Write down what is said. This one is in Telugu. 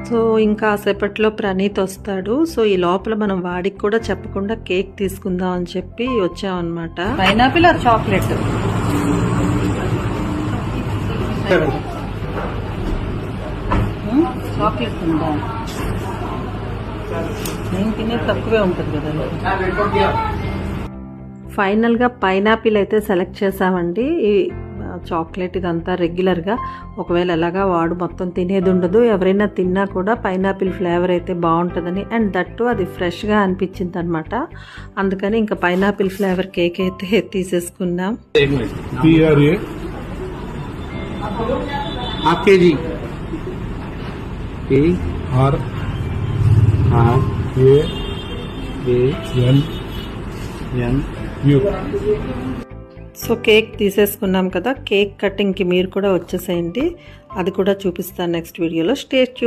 సో ఇంకా సేపట్లో ప్రణీత్ వస్తాడు. సో ఈ లోపల మనం వాడికి కూడా చెప్పకుండా కేక్ తీసుకుందాం అని చెప్పి వచ్చామన్నమాట. Pineapple are chocolate? చాక్లెట్ ఉందా? నేను తినే తక్కువే ఉంటుంది కదా. ఫైనల్గా పైనాపిల్ అయితే సెలెక్ట్ చేసామండి. ఈ చాక్లెట్ ఇదంతా రెగ్యులర్గా ఒకవేళ ఎలాగా వాడు మొత్తం తినేది ఉండదు, ఎవరైనా తిన్నా కూడా పైనాపిల్ ఫ్లేవర్ అయితే బాగుంటుందని, అండ్ దట్టు అది ఫ్రెష్గా అనిపించింది అనమాట. అందుకని ఇంకా పైనాపిల్ ఫ్లేవర్ కేక్ అయితే తీసేసుకున్నాం. సో కేక్ తీసేసుకున్నాం కదా, కేక్ కటింగ్కి మీరు కూడా వచ్చేసేయండి. అది కూడా చూపిస్తాను నెక్స్ట్ వీడియోలో. Stay tune.